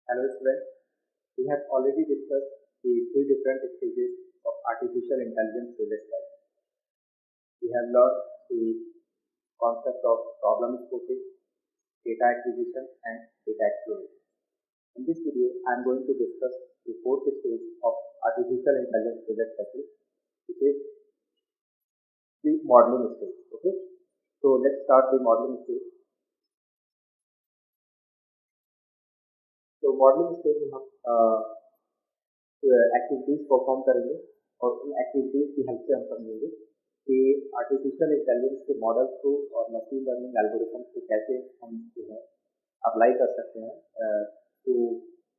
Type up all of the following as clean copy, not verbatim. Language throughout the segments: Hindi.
Hello students, we have already discussed the three different stages of artificial intelligence project type. We have learned the concept of problem scoping, data acquisition and data exploration. In this video, I am going to discuss the fourth stage of artificial intelligence project cycle, which is the modeling stage. Okay, so let's start the modeling stage. तो मॉडलिंग स्टेज में हम एक्टिविटीज परफॉर्म करेंगे और उन एक्टिविटीज की हेल्प से हम समझेंगे कि आर्टिफिशियल इंटेलिजेंस के मॉडल्स को और मशीन लर्निंग एल्गोरिथम्स को कैसे हम जो है अप्लाई कर सकते हैं to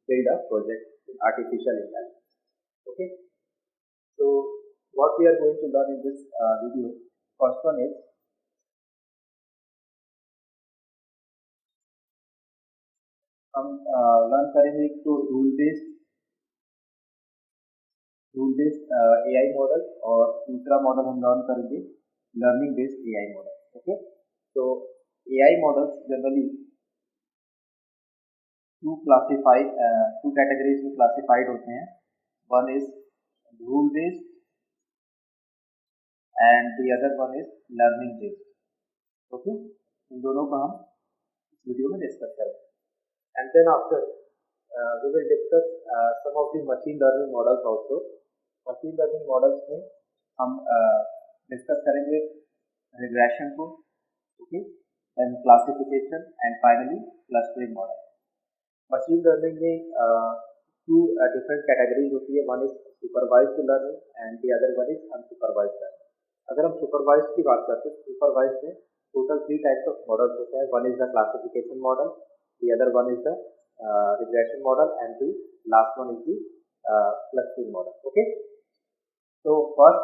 build a project in artificial intelligence. Okay, so what we are going to learn in this video, first one is हम लर्न करेंगे एक तो रूल बेस्ड एआई मॉडल और दूसरा मॉडल हम लर्न करेंगे learning based AI model. Okay, तो AI models generally two categories में क्लासिफाइड होते हैं. One is rule based and the other one is learning based. Okay, इन दोनों को हम इस वीडियो में डिस्कस करेंगे. And then after we will discuss some of the machine learning models also. Machine learning models में हम डिस्कस करेंगे regression को, okay, then classification and finally clustering model. Machine learning में two different categories होती है. One is supervised learning and the other one is unsupervised learning. अगर हम supervised की बात करते हैं, supervised में total three types of models होते हैं. One is the classification model, the other one is the regression model and the last one is the clustering model. Okay, so first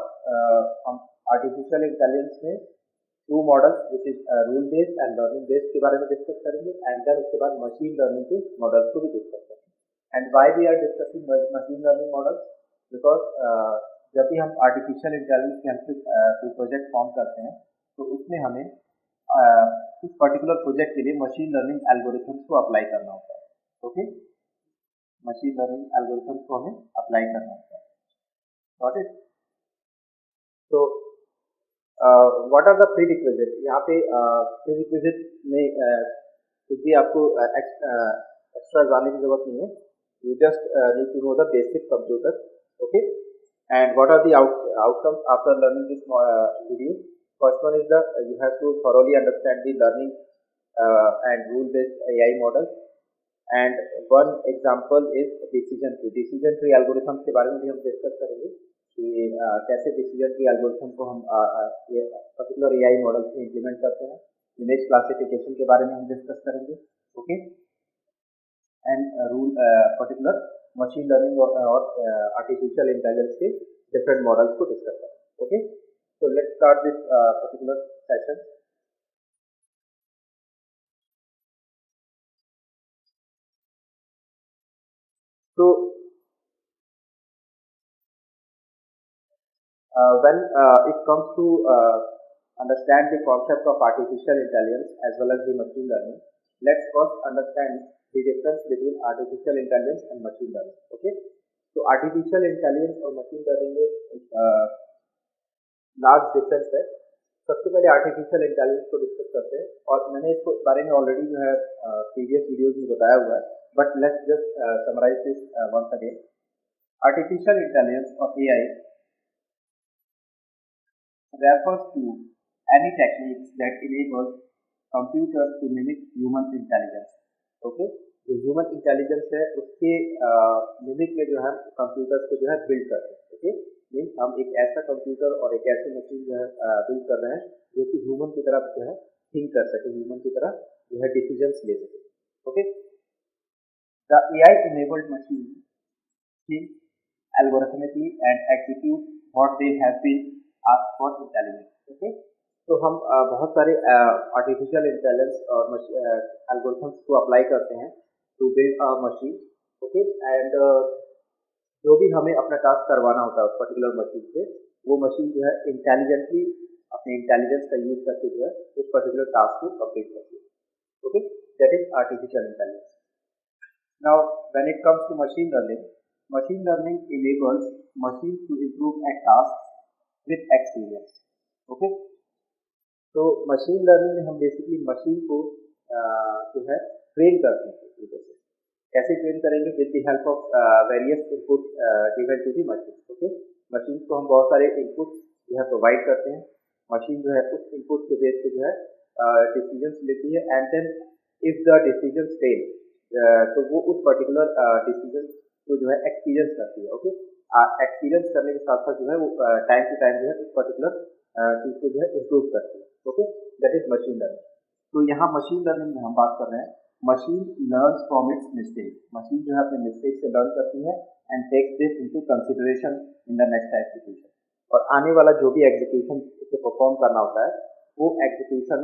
हम artificial intelligence में two models which is rule based and learning based के बारे में डिस्कस करेंगे and then उसके बाद machine learning के मॉडल्स को भी डिस्कस करेंगे. And why we are discussing machine learning models? Because जब भी हम artificial intelligence के हेल्प से कोई प्रोजेक्ट फॉर्म करते हैं तो उसमें हमें उस पर्टिकुलर प्रोजेक्ट के लिए मशीन लर्निंग एल्गोरिथम्स को अप्लाई करना होता है. ओके, मशीन लर्निंग एल्गोरिथम्स को हमें अप्लाई करना होता है. Got it? तो व्हाट आर द प्रीरिक्विजिट? यहाँ पे प्रीरिक्विजिट में कुछ भी आपको एक्स्ट्रा जानने की जरूरत नहीं है. You just need to know the basic computer. Okay, and what are the outcomes after learning this video? First one is you have to thoroughly understand the learning and rule-based AI models. And one example is decision tree. Decision tree algorithm के बारे में भी हम डिस्कस करेंगे कि कैसे decision tree algorithm को हम ये particular AI models में implement करते हैं. Image classification के बारे में हम डिस्कस करेंगे. Okay, and particular machine learning और artificial intelligence के different models को डिस्कस करेंगे. Okay. So let's start this particular session. So when it comes to understand the concept of artificial intelligence as well as the machine learning, let's first understand the difference between artificial intelligence and machine learning. Okay, so artificial intelligence और machine learning में लार्ज डिफरेंस है. सबसे पहले आर्टिफिशियल इंटेलिजेंस को डिस्कस करते हैं और मैंने इसको बारे में ऑलरेडी जो है प्रीवियस वीडियोज में बताया हुआ है, but let's just summarise this once again. Artificial intelligence और AI refers to any techniques that enables computers to mimic human intelligence. Okay, जो ह्यूमन इंटेलिजेंस है उसके मिमिक में जो है कंप्यूटर्स को जो है बिल्ड करते हैं. ओके, मीन्स हम एक ऐसा कंप्यूटर और एक ऐसी मशीन जो है बिल्ड कर रहे हैं जो कि ह्यूमन की तरह जो है थिंक कर सके, ह्यूमन की तरह जो है डिसीजंस ले सके. Okay, the AI enabled machine think algorithmically and execute what they have been asked for intelligence. Okay, तो हम बहुत सारे आर्टिफिशियल इंटेलिजेंस और एल्गोरिथम्स को अप्लाई करते हैं to build a machine. Okay, and जो भी हमें अपना टास्क करवाना होता है उस पर्टिकुलर मशीन से, वो मशीन जो है इंटेलिजेंटली अपने इंटेलिजेंस का यूज करके जो है उस पर्टिकुलर टास्क को कंप्लीट करती है. Okay, that is artificial intelligence. Now, when it comes to machine learning enables machines to improve at tasks with experience. Okay, तो मशीन लर्निंग में हम बेसिकली मशीन को जो है ट्रेन करते हैं एक तरीके से। कैसे ट्रेन करेंगे? With the help of various input given to the machine. Okay, machine को हम बहुत सारे इनपुट जो है प्रोवाइड करते हैं। मशीन जो है उस इनपुट के बेस पे जो है डिसीजंस लेती है, and then if the decision fail तो वो उस पर्टिकुलर डिसीजन को जो है एक्सपीरियंस करती है। ओके, एक्सपीरियंस करने के साथ साथ जो है वो टाइम टू टाइम जो है उस पर्टिकुलर चीज को जो है इम्प्रूव करती है। Okay, that is machine learning. तो यहाँ मशीन लर्निंग में हम बात कर रहे हैं machine learns from its mistake. Machine जो है अपने मिस्टेक से लर्न करती है and takes this into consideration in the next execution. और आने वाला जो भी एग्जीक्यूशन उसे परफॉर्म करना होता है वो एग्जीक्यूशन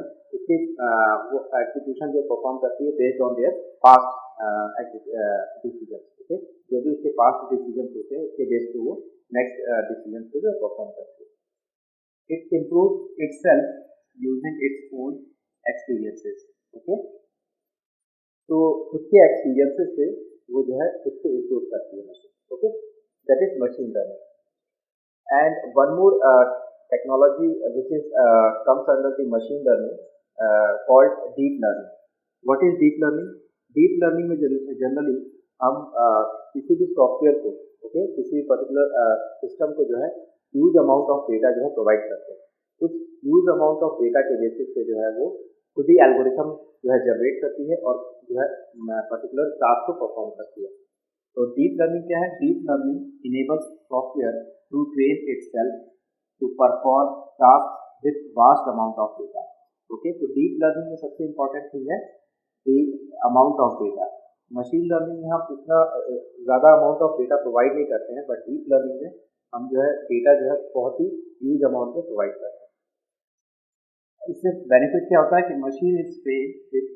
जो परफॉर्म करती है based on their past decision. Okay, जो भी उसके पास्ट डिसीजन होते हैं उसके बेस पे वो नेक्स्ट डिसीजन को जो परफॉर्म करती है। It improve itself using its own experiences. Okay, तो उसके एक्सपीरियंसेस से वो जो है उसको इम्प्रूव करती है machine. Okay, that is machine learning. And one more technology which is comes under the machine learning called deep learning. What is deep learning? Deep learning में जनरली हम किसी भी सॉफ्टवेयर को किसी भी पर्टिकुलर सिस्टम को जो है ह्यूज अमाउंट ऑफ डेटा जो है प्रोवाइड करते हैं। उस ह्यूज अमाउंट ऑफ डेटा के बेसिस पे जो है वो खुद ही एल्गोरिथम जो है जनरेट करती है और जो है पर्टिकुलर टास्क को परफॉर्म करती है। तो डीप लर्निंग क्या है? Deep learning enables software to train itself to perform task with vast amount of data. Okay, तो डीप लर्निंग में सबसे इम्पोर्टेंट थिंग है the amount of data. Machine learning में हम इतना ज़्यादा अमाउंट ऑफ डेटा प्रोवाइड नहीं करते हैं, बट डीप लर्निंग में हम जो है डेटा जो है बहुत ही ह्यूज अमाउंट में प्रोवाइड करते हैं। इससे बेनिफिट क्या होता है कि machine is trained with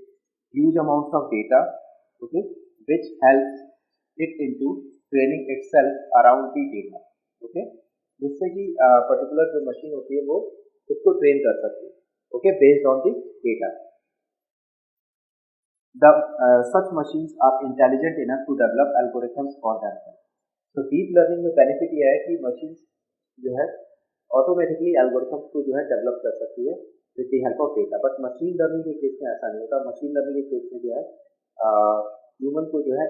huge amounts of data, okay, which helps it into training itself around the data. Okay, जिससे कि पर्टिकुलर जो मशीन होती है वो उसको ट्रेन कर सकती है। Okay, based on the data. The such machines are intelligent enough to develop algorithms for themselves. तो डीप लर्निंग में बेनिफिट यह है कि मशीन जो है ऑटोमेटिकली एल्गोरिथम्स को जो है डेवलप कर सकती है with the help of data. But machine learning के केस में ऐसा नहीं होता। मशीन लर्निंग के केस में जो है ह्यूमन को जो है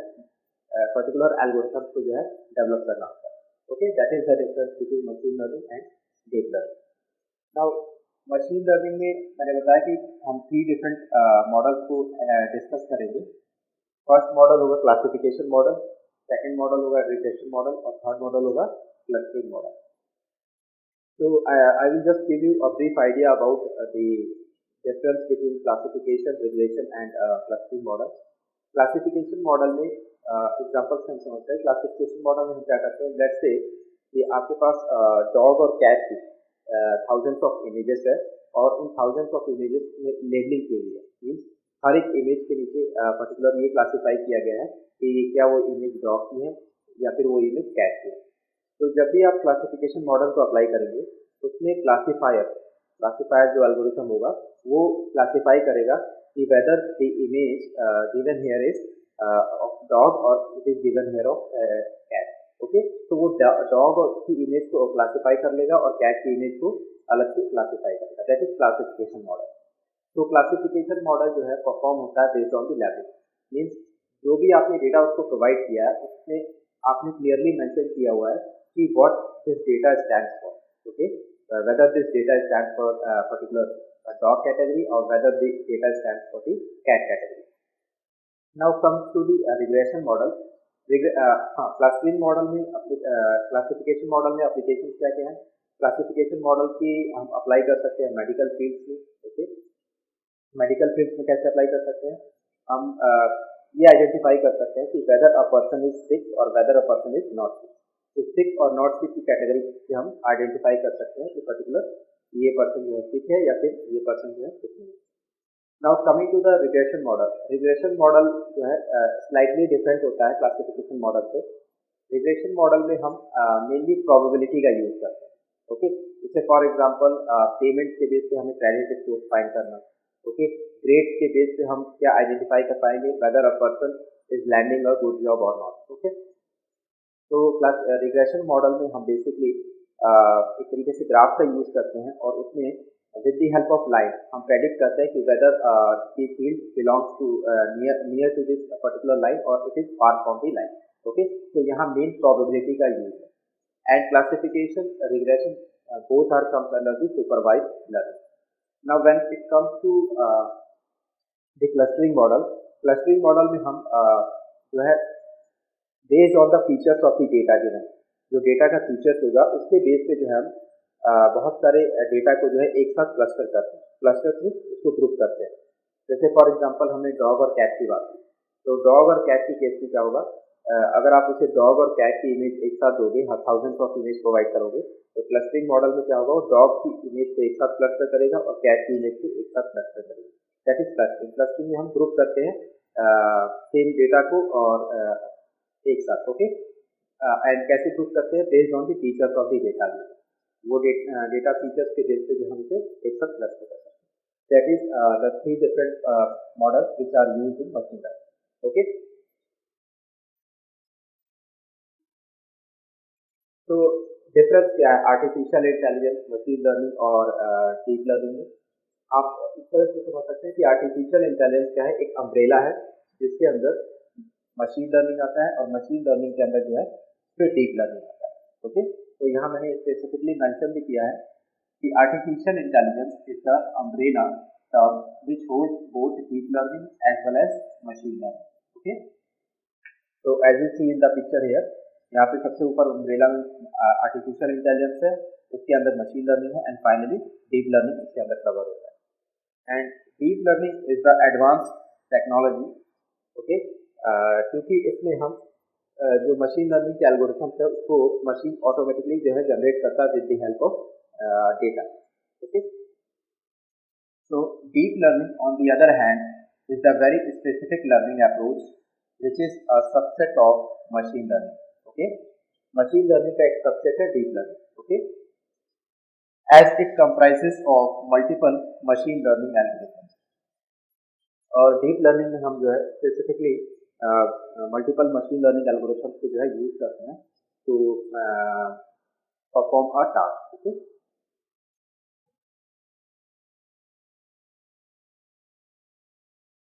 पर्टिकुलर एल्गोरिथम्स को जो है डेवलप करना होता है। Okay, that is the difference between machine learning and deep learning. Now machine learning में मैंने बताया कि हम 3 डिफरेंट मॉडल्स को डिस्कस करेंगे। फर्स्ट मॉडल होगा क्लासिफिकेशन मॉडल, सेकंड मॉडल होगा रिग्रेशन मॉडल और थर्ड मॉडल होगा clustering model. So I will just give you a brief idea about the difference between classification, regression and clustering model. Classification model में एग्जाम्पल से हम समझते हैं। क्लासिफिकेशन मॉडल में हम क्या करते हैं, लेट्स से कि आपके पास डॉग और कैट की थाउजेंड्स ऑफ इमेजेस है और उन थाउजेंड्स ऑफ इमेजेस में लेबलिंग की हुई है। मीन्स हर एक इमेज के नीचे पर्टिकुलर ये क्लासीफाई किया गया है कि क्या वो इमेज डॉग की है या फिर वो इमेज कैट की है। तो जब भी आप क्लासिफिकेशन मॉडल को अप्लाई करेंगे उसमें क्लासीफायर जो एल्गोरिथम होगा वो क्लासीफाई करेगा कि whether the image given here is of dog और it is given here of cat. Okay, तो वो डॉग की इमेज को क्लासीफाई कर लेगा और कैट की इमेज को अलग से क्लासीफाई करेगा। That is classification model. तो क्लासिफिकेशन मॉडल जो है परफॉर्म होता है based on the labelling. Means जो भी आपने डेटा उसको प्रोवाइड किया है उसमें आपने क्लियरली मेंशन किया हुआ है कि what this data stands for. Okay, whether this data stands for particular dog category or whether the data stands for the cat category. Now comes to the regression model. Classification model में क्लासिफिकेशन मॉडल में एप्लीकेशन क्या क्या है? क्लासिफिकेशन मॉडल की हम अप्लाई कर सकते हैं मेडिकल फील्ड्स में। ओके, मेडिकल फील्ड्स में कैसे अप्लाई कर सकते हैं? हम ये आइडेंटिफाई कर सकते हैं कि whether a person is sick और whether a person is not sick. तो सिक और नॉट सिक की कैटेगरी से हम आइडेंटिफाई कर सकते हैं कि पर्टिकुलर ये पर्सन जो है सिक है या फिर ये पर्सन जो है सिक नहीं है। Now coming to the regression model. Regression model जो है स्लाइटली डिफरेंट होता है क्लासिफिकेशन मॉडल से। रिग्रेशन मॉडल में हम मेनली प्रोबेबिलिटी का यूज करते हैं। ओके, जैसे फॉर एग्जांपल पेमेंट के बेस पे हमें क्रेडिट स्कोर फाइंड करना, ओके, ग्रेड्स के बेस पे हम क्या आइडेंटिफाई कर पाएंगे, whether a person is landing a good job और नॉट। ओके, तो क्लास रिग्रेशन मॉडल में हम बेसिकली एक तरीके से ग्राफ का यूज करते हैं और उसमें with the help of line हम प्रेडिक्ट करते हैं कि whether the field belongs to near to this particular line और it is far from the line. Okay, तो यहाँ मेन प्रोबेबिलिटी का यूज है। And classification regression both are comes under the supervised learning. Now when it comes to the clustering model में हम जो है based on the features of the data जो डेटा का फीचर्स होगा उसके बेस पे जो है हम बहुत सारे डेटा को जो है एक साथ क्लस्टर करते हैं, क्लस्टर में उसको ग्रुप करते हैं। जैसे फॉर एग्जांपल हमने डॉग और कैट की बात की, तो डॉग और कैट की केस में क्या होगा, अगर आप उसे डॉग और कैट की इमेज एक साथ दोगे, थाउजेंड्स ऑफ इमेज प्रोवाइड करोगे, तो क्लस्टरिंग मॉडल में क्या होगा, वो डॉग की इमेज को एक साथ क्लस्टर करेगा और कैट की इमेज को एक साथ क्लस्टर करेगा। That is clustering. क्लस्टरिंग में हम ग्रुप करते हैं सेम डेटा को और एक साथ। ओके, एंड कैसे ग्रुप करते हैं, based on the features of the data. वो डेटा फीचर्स के बेस पे जो हम इसे एक साथ क्लस्टर करते हैं। That is the 3 different models which are used in machine learning. Okay, तो डिफरेंस क्या है आर्टिफिशियल इंटेलिजेंस, मशीन लर्निंग और डीप लर्निंग में? आप इस तरह से समझ सकते हैं कि आर्टिफिशियल इंटेलिजेंस क्या है, एक अम्ब्रेला है जिसके अंदर मशीन लर्निंग आता है और मशीन लर्निंग के अंदर जो है फिर डीप लर्निंग आता है। ओके, तो यहाँ मैंने स्पेसिफिकली मेंशन भी किया है कि artificial intelligence is the umbrella term which holds both deep learning as well as machine learning. Okay, तो as you see in the picture here, यहाँ पे सबसे ऊपर अम्ब्रेला में आर्टिफिशियल इंटेलिजेंस है, उसके अंदर मशीन लर्निंग है एंड फाइनली डीप लर्निंग इसके अंदर कवर होता है। And deep learning is the advance technology. Okay, क्योंकि इसमें हम जो मशीन लर्निंग के एल्गोरिथम्स है उसको मशीन ऑटोमेटिकली जो है जनरेट करता है with the help of data. Okay, so deep learning on the other hand is the very specific learning approach which is a subset of machine learning. Okay, machine learning का एक सबसेट है deep learning. Okay, as it comprises of multiple machine learning algorithms. और डीप लर्निंग में हम जो है specifically multiple machine learning algorithms को जो है यूज करते हैं to perform a task. Okay,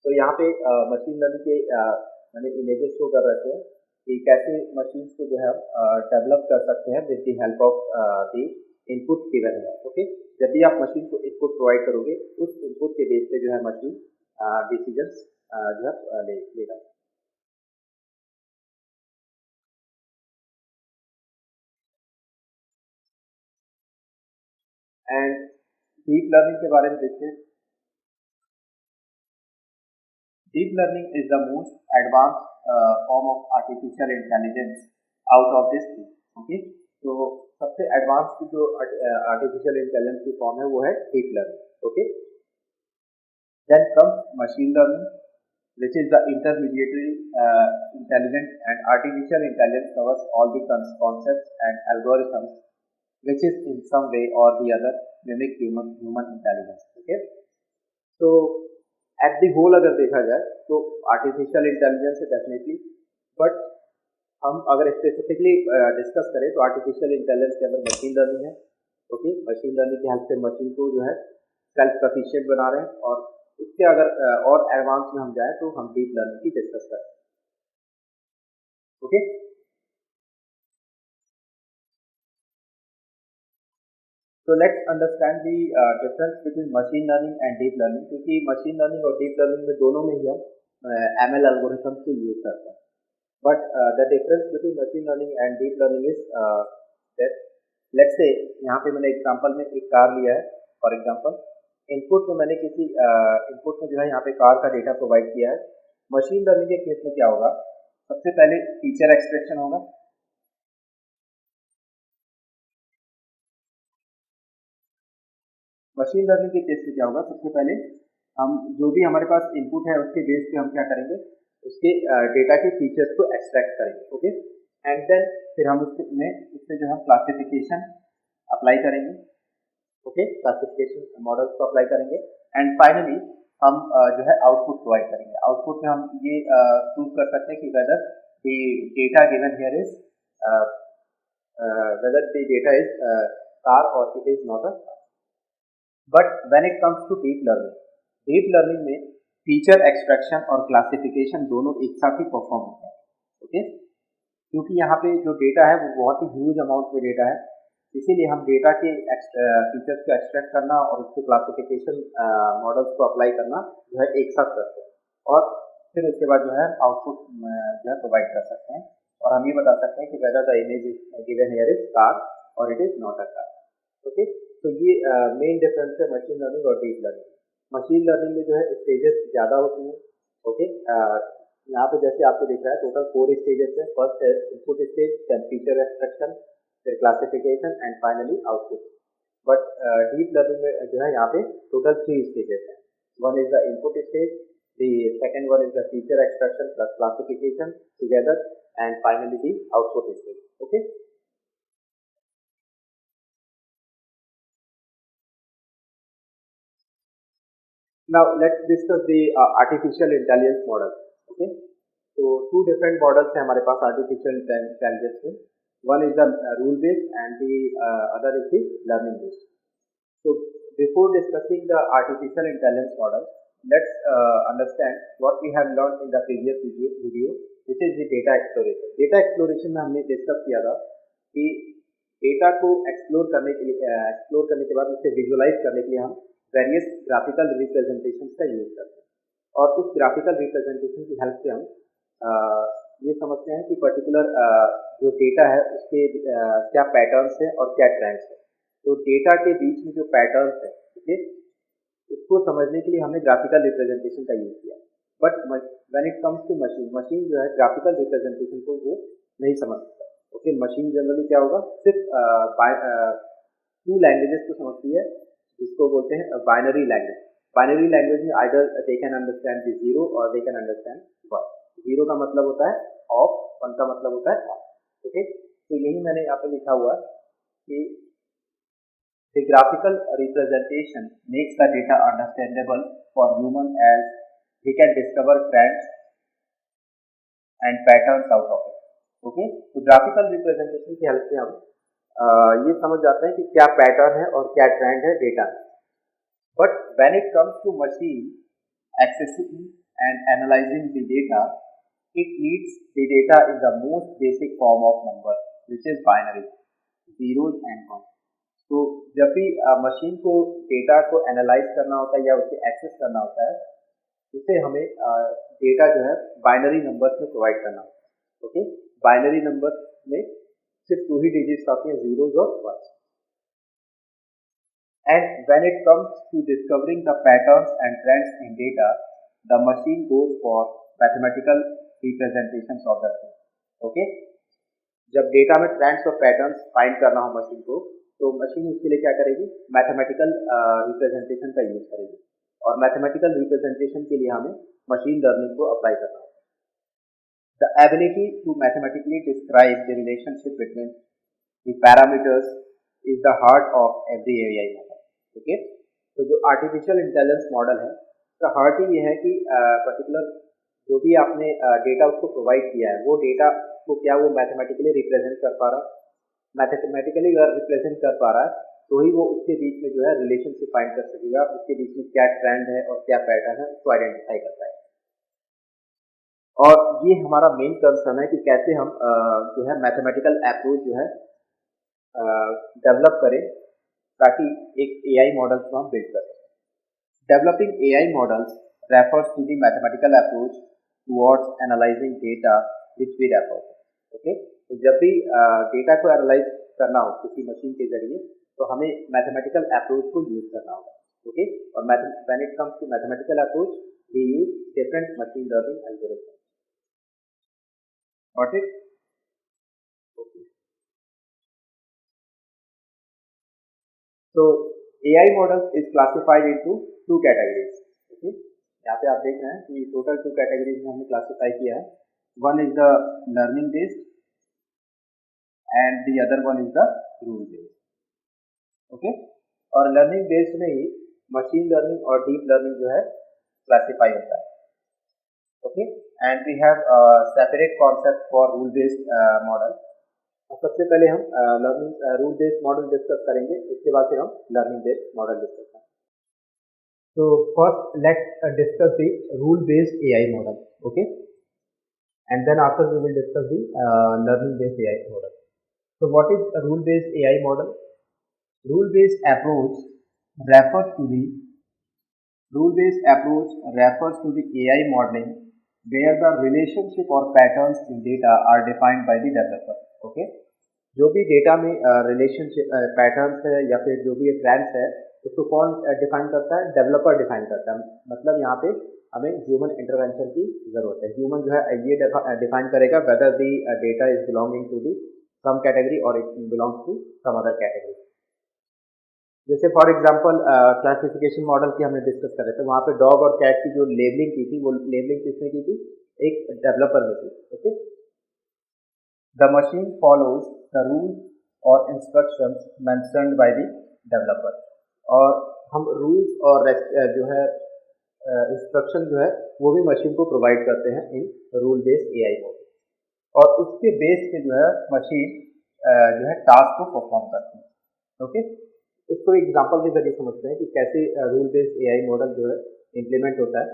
तो यहाँ पे मशीन लर्निंग के मैंने इमेजेस शो कर रखे हैं कि कैसे मशीन्स को जो है डेवलप कर सकते हैं with the help of the input given है। ओके, जब भी आप मशीन को इनपुट प्रोवाइड करोगे उस इनपुट के बेस पे जो है मशीन डिसीजंस जो है लेगा। एंड डीप लर्निंग के बारे में देखते हैं। Deep learning is the most advanced form of artificial intelligence out of this three. Okay, तो सबसे एडवांस की जो आर्टिफिशियल इंटेलिजेंस की फॉर्म है वो है deep learning. Okay, then comes machine learning which is the intermediary intelligence, and artificial intelligence covers all the concepts and algorithms which is in some way or the other mimic human intelligence. Okay, so at the whole अगर देखा जाए तो आर्टिफिशियल इंटेलिजेंस है डेफिनेटली, बट हम अगर स्पेसिफिकली डिस्कस करें तो आर्टिफिशियल इंटेलिजेंस के अंदर मशीन लर्निंग है। ओके, मशीन लर्निंग की हेल्प से मशीन को जो है सेल्फ सफिशिएंट बना रहे हैं, और उसके अगर और एडवांस में हम जाए तो हम डीप लर्निंग की डिस्कस करें। ओके, तो let's understand the difference between machine learning and deep learning, क्योंकि मशीन लर्निंग और डीप लर्निंग में दोनों में ही हम एमएल एल्गोरिथम्स को यूज करते हैं, but the difference between machine learning and deep learning is that let's say यहाँ पे मैंने एग्जांपल में एक कार लिया है। फॉर एग्जांपल इनपुट में मैंने किसी इनपुट में जो है यहाँ पे कार का डेटा प्रोवाइड किया है। मशीन लर्निंग के केस में क्या होगा, सबसे पहले फीचर एक्सट्रैक्शन होगा, मशीन लर्निंग के केस में क्या होगा, सबसे पहले हम जो भी हमारे पास इनपुट है उसके बेस पे हम क्या करेंगे, उसके डेटा के फीचर्स को एक्सट्रैक्ट करेंगे। ओके, एंड देन फिर हम उसमें जो हम क्लासिफिकेशन अप्लाई करेंगे। ओके, क्लासिफिकेशन मॉडल्स को अप्लाई करेंगे, एंड फाइनली हम जो है आउटपुट प्रोवाइड करेंगे। आउटपुट में हम ये प्रूव कर सकते हैं कि whether the data given here is whether the data is car or it is not a car. But when it comes to deep learning में फीचर एक्सट्रैक्शन और क्लासिफिकेशन दोनों एक साथ ही परफॉर्म होता है। ओके, क्योंकि यहाँ पे जो डेटा है वो बहुत ही ह्यूज अमाउंट में डेटा है, इसीलिए हम डेटा के फीचर्स को एक्सट्रैक्ट करना और उसके क्लासिफिकेशन मॉडल्स को अप्लाई करना जो है एक साथ करते हैं, और फिर उसके बाद जो है आउटपुट जो है प्रोवाइड कर सकते हैं, और हम ये बता सकते हैं कि whether the image is given here is car और it is not a car. Okay, तो ये मेन डिफरेंस है मशीन लर्निंग और डीप लर्निंग। मशीन लर्निंग में जो है स्टेजेस ज़्यादा होती हैं। ओके, यहाँ पे जैसे आपको दिख रहा है टोटल 4 स्टेजेस है। फर्स्ट है input stage, then feature extraction, फिर classification and finally output. But deep learning में जो है यहाँ पे टोटल 3 स्टेजेस हैं। One is the input stage, the second one is the feature extraction plus classification together, and finally the output stage. Okay, now let's discuss the artificial intelligence model. Okay, so two different models हैं हमारे पास artificial intelligence में। one is the rule based and the other is the learning based. So before discussing the artificial intelligence model, let's understand what we have learned in the previous video, which is the data exploration. Data exploration में हमने डिस्कस किया था कि डेटा को एक्सप्लोर करने के बाद उसे विजुअलाइज करने के लिए हम वेरियस ग्राफिकल रिप्रेजेंटेशन का यूज करते हैं, और उस ग्राफिकल रिप्रेजेंटेशन की हेल्प से हम ये समझते हैं कि पर्टिकुलर जो डेटा है उसके क्या पैटर्न्स हैं और क्या ट्रेंड्स हैं। तो डेटा के बीच में जो पैटर्न्स है, ओके, उसको समझने के लिए हमने ग्राफिकल रिप्रेजेंटेशन का यूज किया। But when it comes to machine जो है ग्राफिकल रिप्रेजेंटेशन को वो नहीं समझ सकता। ओके, मशीन जनरली क्या होगा, सिर्फ 2 लैंग्वेजेस को समझती है, जिसको बोलते हैं बाइनरी लैंग्वेज। बाइनरी लैंग्वेज में either they can understand the 0 और दे कैन अंडरस्टैंड 1। 0 का मतलब होता है ऑफ, 1 का मतलब होता है ऑन। ओके, तो यही मैंने यहाँ पे लिखा हुआ कि the graphical representation makes the data understandable for human as he can discover trends and patterns out of it. Okay, तो graphical representation की हेल्प से हम ये समझ जाते हैं कि क्या पैटर्न है और क्या ट्रेंड है डेटा में। But when it comes to machine accessing and analyzing the data, it needs the data in the most basic form of number, which is binary, zeros and ones. तो जब भी मशीन को डेटा को एनालाइज करना होता है या उसे एक्सेस करना होता है, उसे हमें डेटा जो है बाइनरी नंबर्स में प्रोवाइड करना होता है। ओके, बाइनरी नंबर्स में सिर्फ 2 ही डिजिट्स आती हैं, जीरोज और ones. And when it comes to discovering the patterns and trends in data, the machine goes for mathematical representations of the same. Okay, जब डेटा में ट्रेंड्स और पैटर्न्स फाइंड करना हो मशीन को, तो मशीन उसके लिए क्या करेगी, मैथमेटिकल रिप्रेजेंटेशन का यूज करेगी, और मैथमेटिकल रिप्रेजेंटेशन के लिए हमें मशीन लर्निंग को अप्लाई करना होगा। The ability to mathematically describe the relationship between the parameters is the heart of every AI model. Okay, तो जो आर्टिफिशियल इंटेलिजेंस मॉडल है उसका हार्ट ही ये है कि पर्टिकुलर जो भी आपने डेटा उसको प्रोवाइड किया है, वो डेटा को क्या वो मैथमेटिकली रिप्रेजेंट कर पा रहा है। मैथमेटिकली अगर रिप्रेजेंट कर पा रहा है तो ही वो उसके बीच में जो है रिलेशनशिप फाइंड कर सकेगा, उसके बीच में क्या ट्रेंड है और क्या पैटर्न है उसको आइडेंटिफाई कर पाएगा। और ये हमारा मेन कंसर्न है कि कैसे हम जो है मैथमेटिकल अप्रोच जो है डेवलप करें ताकि एक एआई मॉडल को हम बिल्ड करें। Developing AI models refers to the mathematical approach towards analysing data which we refer. Okay, तो जब भी डेटा को एनालाइज करना हो किसी मशीन के जरिए तो हमें मैथमेटिकल अप्रोच को यूज करना होगा। ओके, और when it comes to mathematical approach we use different machine learning algorithms. Got it? Okay, तो AI model is classified into 2 categories. Okay, यहाँ पे आप देख रहे हैं कि टोटल 2 कैटेगरीज में हमने क्लासिफाई किया है। One is the learning based and the other one is the rule based. Okay, और लर्निंग बेस्ड में ही मशीन लर्निंग और डीप लर्निंग जो है क्लासीफाई होता है. Okay, and we have separate concept for rule based model. सबसे पहले हम learning rule based model discuss करेंगे, इसके बाद फिर हम लर्निंग बेस्ड मॉडल डिस्कस करेंगे. So first let's discuss the rule based AI model, okay, and then after we will discuss the learning based AI model. So what is a rule based AI model? Rule based approach refers to the AI modeling where the relationship or patterns in data are defined by the developer. Okay, जो भी डेटा में रिलेशनशिप पैटर्न्स है या फिर जो भी ट्रेंड्स है उसको कौन डिफाइन करता है? डेवलपर डिफाइन करता है. मतलब यहाँ पे हमें ह्यूमन इंटरवेंशन की जरूरत है. ह्यूमन जो है ये डिफाइन करेगा whether the data is belonging to the some category और it belongs to some other category. जैसे फॉर एग्जांपल क्लासिफिकेशन मॉडल की हमने डिस्कस कर रहे थे, वहाँ पे डॉग और कैट की जो लेबलिंग की थी वो लेबलिंग किसने की थी? एक डेवलपर ने की. Okay, the machine follows the rules or instructions mentioned by the developer. और हम रूल्स और जो है इंस्ट्रक्शन जो है वो भी मशीन को प्रोवाइड करते हैं in rule based AI model, और उसके बेस पे जो है मशीन जो है टास्क को परफॉर्म करती है. ओके, इसको एग्जांपल के जरिए समझते हैं कि कैसे रूल बेस्ड एआई मॉडल जो है इम्प्लीमेंट होता है.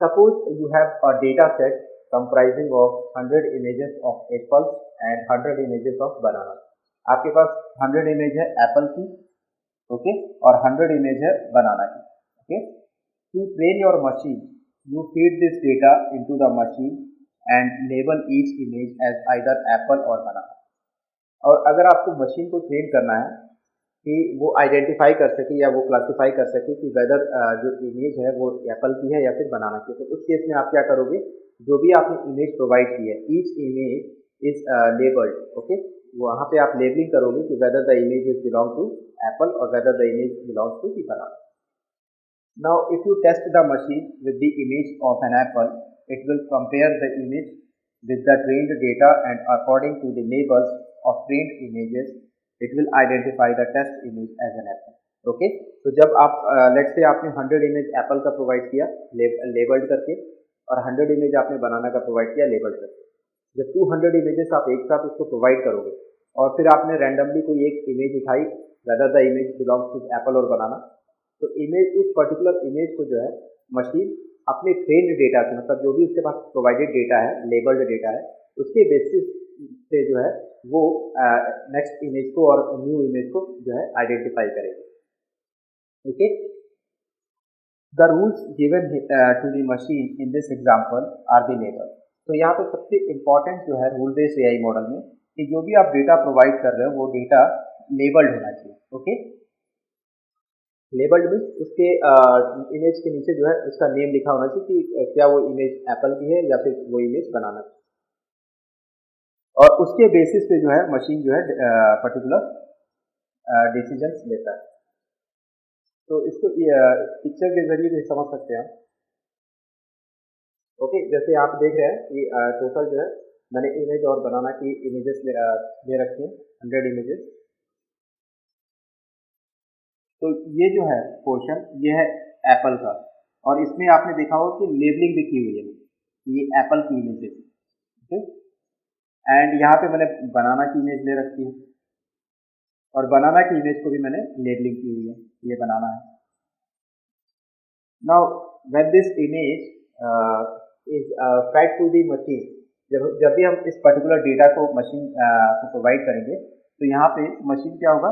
Suppose you have a data set comprising of 100 images of apples and 100 images of banana. आपके पास 100 इमेज है एप्पल की, ओके, और 100 इमेज है बनाना की. Okay, to train your machine you feed this data into the machine and label each image as either apple or banana. और अगर आपको मशीन को ट्रेन करना है कि वो आइडेंटिफाई कर सके या वो क्लासिफाई कर सके कि वेदर जो इमेज है वो एप्पल की है या फिर बनाना की, तो उस केस में आप क्या करोगे? जो भी आपने इमेज प्रोवाइड की है, each image is labelled. Okay, वहाँ पे आप लेबलिंग करोगे कि whether the image is belong to apple और whether the image belongs to the banana. Now if you test the machine with the image of an apple, it will compare the image with the trained data and according to the labels of trained images it will identify the test image as an apple. Okay, तो जब आप लेट्स से आपने 100 इमेज एप्पल का प्रोवाइड किया लेबल्ड करके और 100 इमेज आपने बनाना का प्रोवाइड किया लेबल्ड करके. जब 200 इमेजेस आप एक साथ उसको प्रोवाइड करोगे और फिर आपने रैंडमली कोई एक इमेज उठाई whether the image belongs to apple or banana, तो इमेज उस पर्टिकुलर इमेज को जो है मशीन अपने ट्रेंड डेटा से, मतलब जो भी उसके पास प्रोवाइडेड डेटा है, लेबल्ड डेटा है, उसके बेसिस से जो है वो नेक्स्ट इमेज को और न्यू इमेज को जो है आइडेंटिफाई करेगी. Okay, the rules given to the machine in this example are the label. तो यहाँ पे सबसे इम्पॉर्टेंट जो है रूल बेस्ड एआई मॉडल में कि जो भी आप डेटा प्रोवाइड कर रहे हो वो डेटा लेबल्ड होना चाहिए. ओके, लेबल्ड मीन्स उसके इमेज के नीचे जो है उसका नेम लिखा होना चाहिए कि क्या वो इमेज एप्पल की है या फिर वो इमेज बनाना चाहिए, और उसके बेसिस पे जो है मशीन जो है पर्टिकुलर डिसीजंस लेता है. तो इसको पिक्चर के जरिए भी समझ सकते हैं. ओके, जैसे आप देख रहे हैं कि टोटल जो है मैंने इमेज और बनाना की इमेजेस ले रखी है 100 इमेजेस. तो ये जो है पोर्शन ये है एप्पल का, और इसमें आपने देखा होगा कि लेबलिंग भी की हुई है, ये एप्पल की इमेज है. ओके, एंड यहाँ पे मैंने बनाना की इमेज ले रखी है और बनाना की इमेज को भी मैंने लेबलिंग की हुई है, ये बनाना है. Now when this image is fed to the machine, जब भी हम इस पर्टिकुलर डेटा को मशीन को प्रोवाइड करेंगे तो यहाँ पे मशीन क्या होगा,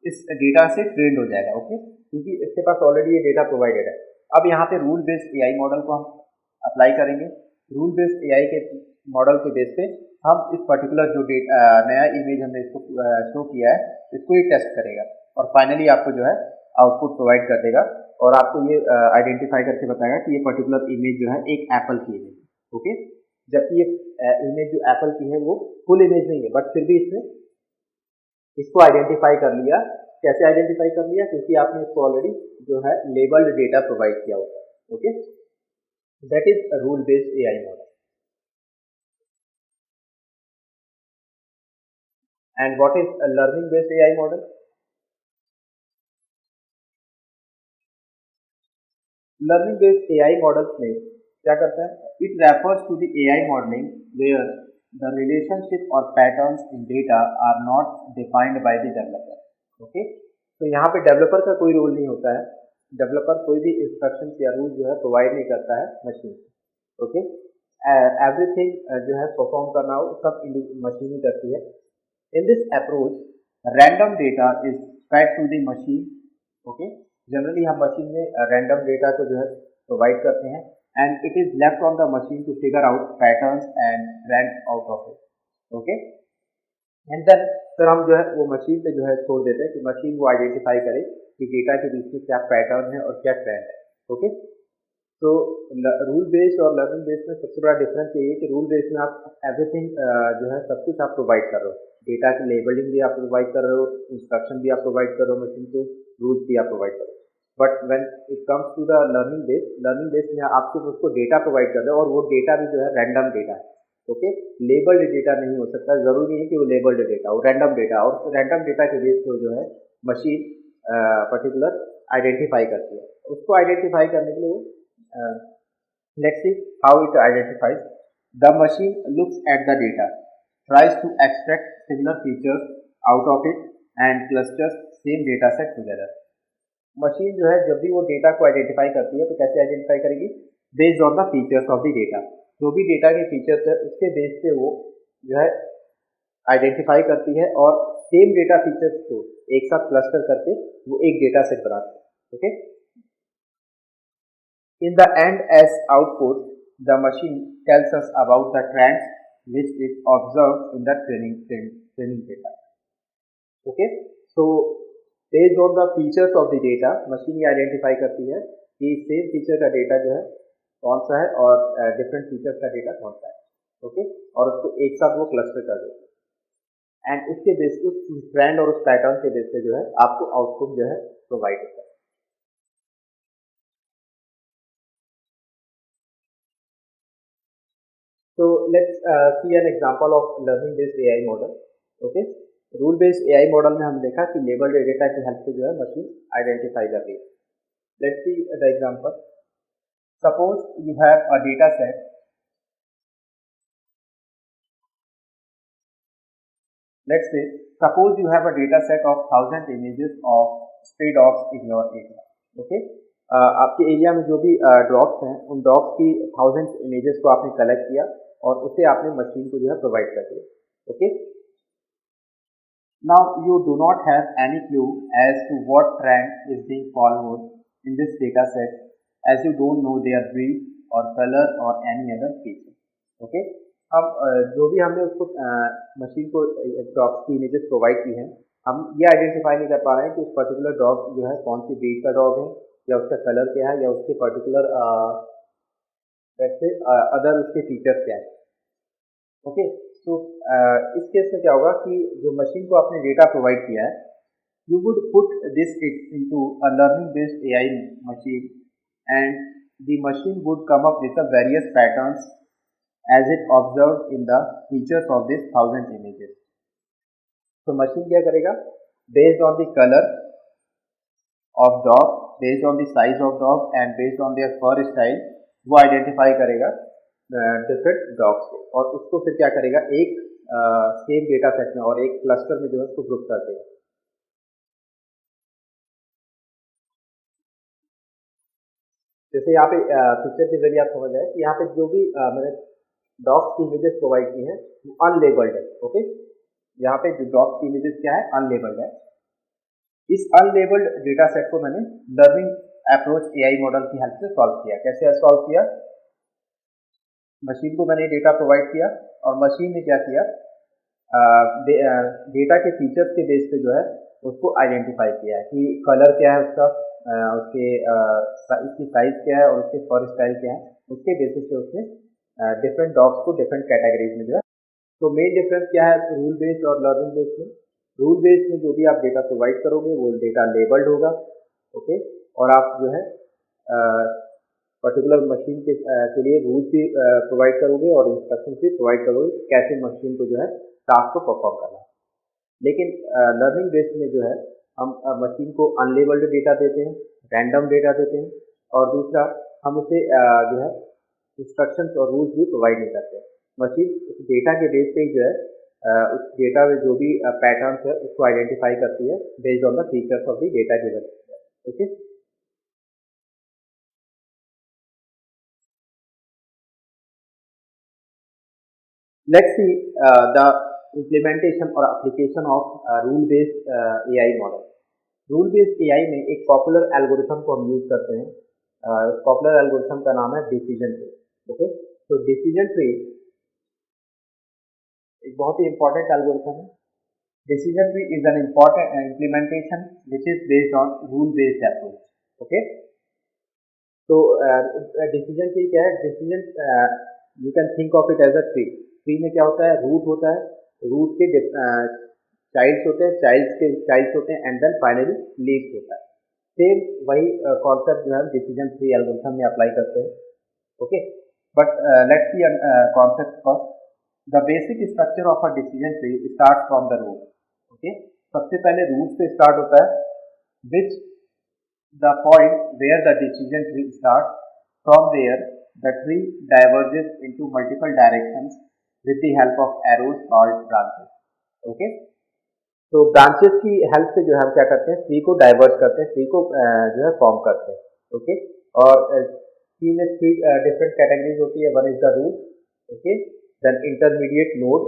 इस डेटा से ट्रेंड हो जाएगा. ओके, क्योंकि इसके पास ऑलरेडी ये डेटा प्रोवाइडेड है. अब यहाँ पे रूल बेस्ड एआई मॉडल को हम अप्लाई करेंगे. रूल बेस्ड एआई के मॉडल के बेस पे हम इस पर्टिकुलर जो नया इमेज हमने इसको शो किया है इसको ही टेस्ट करेगा और फाइनली आपको जो है आउटपुट प्रोवाइड कर देगा और आपको ये आइडेंटिफाई करके बताएगा कि ये पर्टिकुलर इमेज जो है एक एप्पल की इमेज. ओके, जबकि ये इमेज जो एप्पल की है वो फुल इमेज नहीं है, बट फिर भी इसको आइडेंटिफाई कर लिया. कैसे आइडेंटिफाई कर लिया? क्योंकि आपने इसको ऑलरेडी जो है लेबल्ड डेटा प्रोवाइड किया होता है. Okay, that is rule based AI model. And what is learning based AI model? Learning based AI models में क्या करता है, it refers to the AI modelling where the relationship और patterns in data are not defined by the developer. Okay, तो यहाँ पे डेवलपर का कोई रोल नहीं होता है, डेवलपर कोई भी इंस्ट्रक्शन या रूल जो है प्रोवाइड नहीं करता है मशीन। ओके, एवरीथिंग जो है परफॉर्म करना हो सब मशीन ही करती है। In this approach random data is fed to the machine. Okay, generally हम मशीन में रैंडम डेटा को जो है प्रोवाइड करते हैं and it is left on the machine to figure out patterns and trend out of it. Okay, and then फिर हम जो है वो मशीन पे जो है छोड़ देते हैं कि मशीन वो आइडेंटिफाई करे कि डेटा के बीच में क्या पैटर्न है और क्या ट्रेंड है। ओके, तो रूल बेस्ड और लर्निंग बेस्ड में सबसे बड़ा डिफरेंस ये है कि रूल बेस्ड में आप एवरीथिंग जो है सब कुछ आप प्रोवाइड कर रहे हो, डेटा की लेबलिंग भी आप प्रोवाइड कर रहे हो, इंस्ट्रक्शन भी आप प्रोवाइड कर रहे हो मशीन को, रूल्स भी आप प्रोवाइड कर रहे हो। But when it comes to the learning based में आप सिर्फ उसको डेटा प्रोवाइड कर रहे हो और वो डेटा भी जो है रैंडम डेटा है। ओके, लेबल्ड डेटा नहीं हो सकता, जरूरी नहीं कि वो लेबल्ड डेटा, वो रैंडम डेटा, और रैंडम डेटा के बेस पर जो है मशीन पर्टिकुलर आइडेंटिफाई करती है। उसको आइडेंटिफाई करने के लिए let's see how it identifies. The machine looks at the data, tries to extract similar features out of it and clusters same data set together. Machine जो है जब भी वो डेटा को आइडेंटिफाई करती है तो कैसे आइडेंटिफाई करेगी, based on the features of the data. जो भी डेटा के फीचर्स है उसके बेस पे वो जो है आइडेंटिफाई करती है और सेम डेटा फीचर्स को एक साथ क्लस्टर करके वो एक डेटा सेट बनाती है। Okay, in the end as output the machine tells us about the trends which it observed in the training data. Okay, so based on the features of the data machine ये आइडेंटिफाई करती है कि सेम फीचर का डेटा जो है कौन सा है और डिफरेंट फीचर्स का डेटा कौन सा है। ओके, और उसको एक साथ वो क्लस्टर कर देती है एंड उसके बेस उस ट्रेंड और उस पैटर्न के बेस पे जो है आपको आउटपुट जो है प्रोवाइड होता है। So let's see an example of learning based AI model. Okay, rule based AI model में हम देखा कि लेबल्ड डेटा की हेल्प से जो है मशीन आइडेंटिफाई कर रही है। Let's see the example. Suppose you have a data set, let's say suppose you have a data set of 1000 images of stray dogs in your area. Okay, आपके एरिया में जो भी डॉग्स हैं उन डॉग्स की 1000 इमेजेस को आपने कलेक्ट किया और उसे आपने मशीन को जो है प्रोवाइड कर दिया। Okay, now you do not have any clue as to what trend is being followed in this data set as you don't know their breed or colour or any other feature. Okay, अब जो भी हमने उसको मशीन को डॉग्स की इमेजेस प्रोवाइड की हैं, हम ये आइडेंटिफाई नहीं कर पा रहे हैं कि उस पर्टिकुलर डॉग जो है कौन सी ब्रीड का डॉग है या उसका कलर क्या है या उसके पर्टिकुलर अदर उसके फीचर्स क्या है। ओके, तो इस केस में क्या होगा कि जो मशीन को आपने डेटा प्रोवाइड किया है, you would put this into a learning based AI machine and the machine would come up with the various patterns as it observed in the features of this 1000 images. तो मशीन क्या करेगा, based on the color of dog, based on the size of dog and based on their fur style, वो आइडेंटिफाई करेगा डिफरेंट डॉग्स को और उसको फिर क्या करेगा एक सेम डेटा सेट में और एक क्लस्टर में जो है उसको ग्रुप कर देगा। जैसे यहाँ पे पिक्चर के जरिए आप समझ आए कि यहाँ पे जो भी मैंने डॉग्स की इमेजेस प्रोवाइड की हैं वो अनलेबल्ड है। ओके, यहाँ पे जो डॉग्स की इमेजेस क्या है, अनलेबल्ड है। इस अनलेबल्ड डेटा सेट को मैंने लर्निंग अप्रोच एआई मॉडल की हेल्प से सॉल्व किया। कैसे सॉल्व किया, मशीन को मैंने डेटा प्रोवाइड किया और मशीन ने क्या किया, डेटा के फीचर्स के बेस पे जो है उसको आइडेंटिफाई किया है कि कलर क्या है उसका, उसकी साइज क्या है और उसके फर स्टाइल क्या है, उसके बेसिस पे उसने डिफरेंट डॉग्स को डिफरेंट कैटेगरीज में जो है। तो मेन डिफरेंस क्या है रूल बेस्ड और लर्निंग बेस्ड में, रूल बेस्ड में जो भी आप डेटा प्रोवाइड करोगे वो डेटा लेबल्ड होगा। ओके, और आप जो है पर्टिकुलर मशीन के लिए रूल्स भी प्रोवाइड करोगे और इंस्ट्रक्शन भी प्रोवाइड करोगे कैसे मशीन को जो है टास्क को परफॉर्म करना है। लेकिन लर्निंग बेस्ड में जो है हम मशीन को अनलेबल्ड डेटा देते हैं, रैंडम डेटा देते हैं और दूसरा हम उसे जो है इंस्ट्रक्शंस और रूल्स भी प्रोवाइड नहीं करते। मशीन उस डेटा के बेस पे जो है उस डेटा में जो भी पैटर्न्स है उसको आइडेंटिफाई करती है based on the features of the data given. Okay, let's see the implementation or application of rule based AI model। Rule based AI में एक पॉपुलर एल्गोरिथम को हम यूज करते हैं। पॉपुलर एल्गोरिथम का नाम है डिसीजन ट्री। ओके, तो डिसीजन ट्री एक बहुत ही इंपॉर्टेंट एल्गोरिथम है। Decision tree is an important implementation which is based on rule based approach. Okay, तो डिसीजन ट्री क्या है? Decision you can think of it as a tree. Tree में क्या होता है? रूट होता है, रूट के चाइल्ड्स होते हैं, चाइल्ड्स होते हैं एंड देन फाइनली लीव्स होता है। सेम वही कॉन्सेप्ट जो है डिसीजन ट्री एल्गोरिथम में अप्लाई करते हैं। Okay, but let's see concept first. The basic structure of a decision tree start from the root. Okay, सबसे पहले रूट से स्टार्ट होता है, which the point where the decision tree start, from there the tree diverges into multiple directions with the help of arrows called branches। Okay, तो ब्रांचेस की हेल्प से जो है हम क्या करते हैं? ट्री को डाइवर्ट करते हैं, ट्री को जो है फॉर्म करते हैं। ओके, और ट्री में थ्री डिफरेंट कैटेगरीज होती है। One is the root, okay, then intermediate node,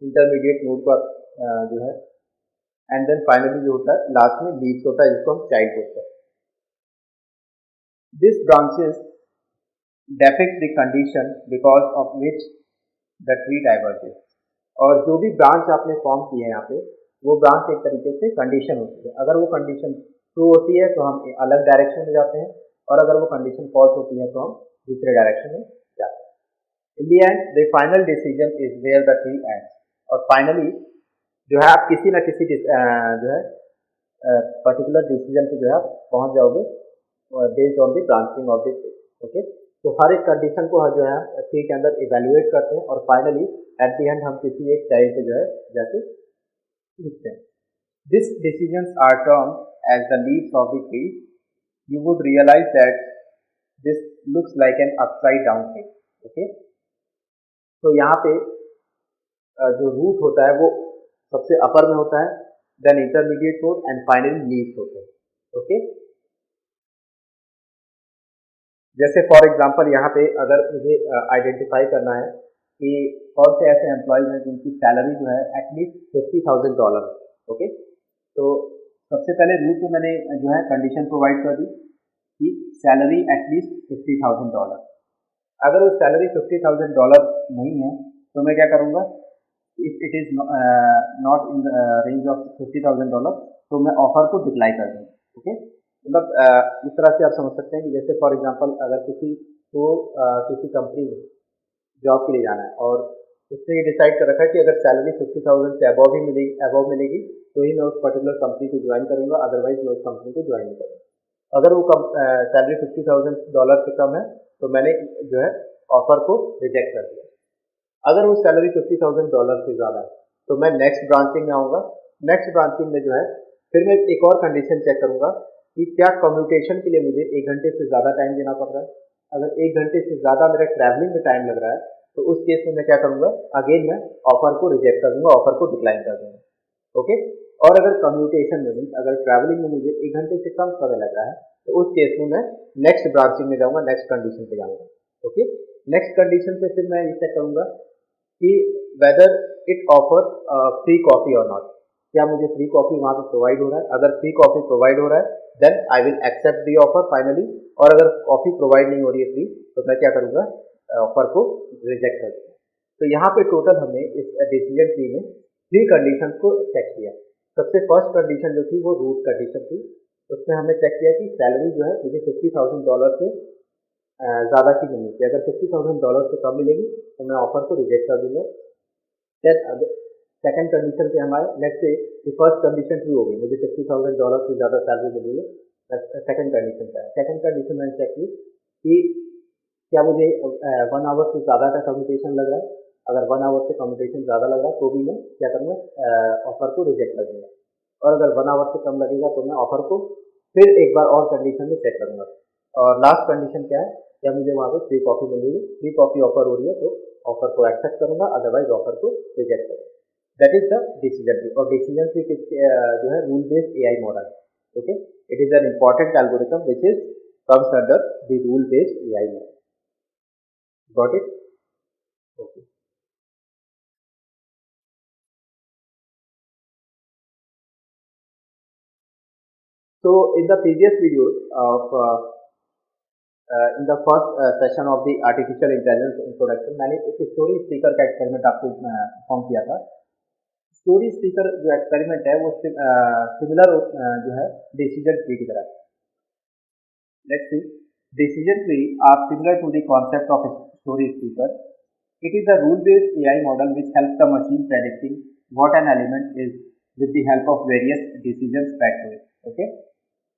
intermediate node का जो है, एंड देन फाइनली जो होता है लास्ट में लीव्स होता है, जिसको हम चाइल्ड बोलते हैं। This branches depict the condition because of which the tree diverges. और जो भी ब्रांच आपने फॉर्म की है यहाँ पे, वो ब्रांच एक तरीके से कंडीशन होती है। अगर वो कंडीशन ट्रू होती है तो हम अलग डायरेक्शन में जाते हैं, और अगर वो कंडीशन फॉल्स होती है तो हम दूसरे डायरेक्शन में जाते हैं। In the end the final decision is where the tree ends. और फाइनली जो है आप किसी न किसी जो है पर्टिकुलर डिसीजन पे जो है आप पहुँच जाओगे based on the branching of the tree. Okay, तो हर एक कंडीशन को जो है ट्री के अंदर इवेल्युएट करते हैं, और फाइनली एट द एंड हम किसी एक चाइल्ड पे जो है जाके लिखते हैं। This decisions are term as the leaves of the tree. You would realise that this looks like an upside down tree. Okay, तो यहाँ पे जो रूट होता है वो सबसे अपर में होता है, then intermediate node and finally leaves होते हैं। ओके, जैसे फॉर एग्जांपल यहाँ पे अगर मुझे आइडेंटिफाई करना है कि कौन से ऐसे एम्प्लॉयज हैं जिनकी सैलरी जो है एटलीस्ट $50,000। ओके, तो सबसे पहले रूट में मैंने जो है कंडीशन प्रोवाइड कर दी कि सैलरी एटलीस्ट $50,000। अगर वो सैलरी $50,000 नहीं है तो मैं क्या करूँगा? If it is not in the range of $50,000 तो मैं ऑफर को डिक्लाइन कर दूँगा। ओके, मतलब इस तरह से आप समझ सकते हैं कि जैसे फॉर एग्जांपल अगर किसी को किसी कंपनी में जॉब के लिए जाना है, और उसने ये डिसाइड कर रखा है कि अगर सैलरी 50,000 से अबव मिलेगी तो ही मैं उस पर्टिकुलर कंपनी को ज्वाइन करूंगा, अदरवाइज मैं उस कंपनी को ज्वाइन नहीं करूँगा। अगर वो सैलरी $50,000 से कम है तो मैंने जो है ऑफर को रिजेक्ट कर दिया। अगर वो सैलरी $50,000 से ज़्यादा है तो मैं नेक्स्ट ब्रांचिंग में आऊँगा। नेक्स्ट ब्रांचिंग में जो है फिर मैं एक और कंडीशन चेक करूँगा कि क्या कम्यूटेशन के लिए मुझे 1 घंटे से ज़्यादा टाइम देना पड़ रहा है। अगर 1 घंटे से ज़्यादा मेरा ट्रैवलिंग में टाइम लग रहा है तो उस केस में मैं क्या करूँगा? अगेन मैं ऑफर को रिजेक्ट कर दूँगा, ऑफर को डिक्लाइन कर दूँगा। ओके, और अगर कम्यूटेशन में मीन्स अगर ट्रैवलिंग में मुझे 1 घंटे से कम समय लग रहा है तो उस केस में मैं नेक्स्ट ब्रांचिंग में जाऊँगा, नेक्स्ट कंडीशन पे जाऊँगा। ओके, नेक्स्ट कंडीशन पे फिर मैं ये चेक करूँगा कि whether it offer free coffee और नॉट। क्या मुझे फ्री कॉफ़ी वहाँ पे प्रोवाइड हो रहा है? अगर फ्री कॉफ़ी प्रोवाइड हो रहा है then I will accept the offer finally, और अगर कॉफ़ी प्रोवाइड नहीं हो रही है फ्री तो मैं क्या करूँगा? ऑफर को रिजेक्ट कर दूँगा। तो यहाँ पे टोटल हमने इस डिसीजन ट्री में 3 कंडीशन को चेक किया। सबसे फर्स्ट कंडीशन जो थी वो रूट कंडीशन थी। उसमें हमने चेक किया कि सैलरी जो है मुझे $50,000 से ज़्यादा की मिलनी चाहिए। अगर $50,000 से कम मिलेगी तो मैं ऑफर को रिजेक्ट कर दूँगा। देन सेकंड कंडीशन पे हमारे लेट्स से कि फर्स्ट कंडीशन ट्रू हो गई, मुझे $50,000 से ज़्यादा सैलरी मिली है। सेकंड कंडीशन क्या है? सेकंड कंडीशन मैंने चेक की कि क्या मुझे 1 आवर से ज़्यादा का कम्यूटेशन लग रहा है। अगर 1 आवर से कम्यूटेशन ज़्यादा लग रहा है तो भी मैं क्या करूँगा? ऑफर को रिजेक्ट कर दूँगा। और अगर 1 आवर से कम लगेगा तो मैं ऑफर को फिर एक बार और कंडीशन में चेक करूँगा। और लास्ट कंडीशन क्या है, क्या मुझे वहाँ पे फ्री कॉफी मिलेगी, फ्री कॉफी ऑफर हो रही है तो ऑफर को एक्सेप्ट करूंगा, अदरवाइज ऑफर को रिजेक्ट करूंगा। That is the decision tree. और डिसीजन ट्री जो है rule based AI model. Okay, it is an important algorithm which is comes under the rule based AI model. Got it? Okay. So in the previous videos of in the first session of the artificial intelligence introduction, मैंने एक स्टोरी स्पीकर का एक्सपेरिमेंट आपको परफॉर्म किया था। स्टोरी स्पीकर जो एक्सपेरिमेंट है वो सिमिलर जो है डिसीजन ट्री की तरह। Let's see, decision tree are similar to the concept of a story speaker. It is a rule-based AI model which helps the machine predicting what an element is with the help of various decisions fed to it. Okay?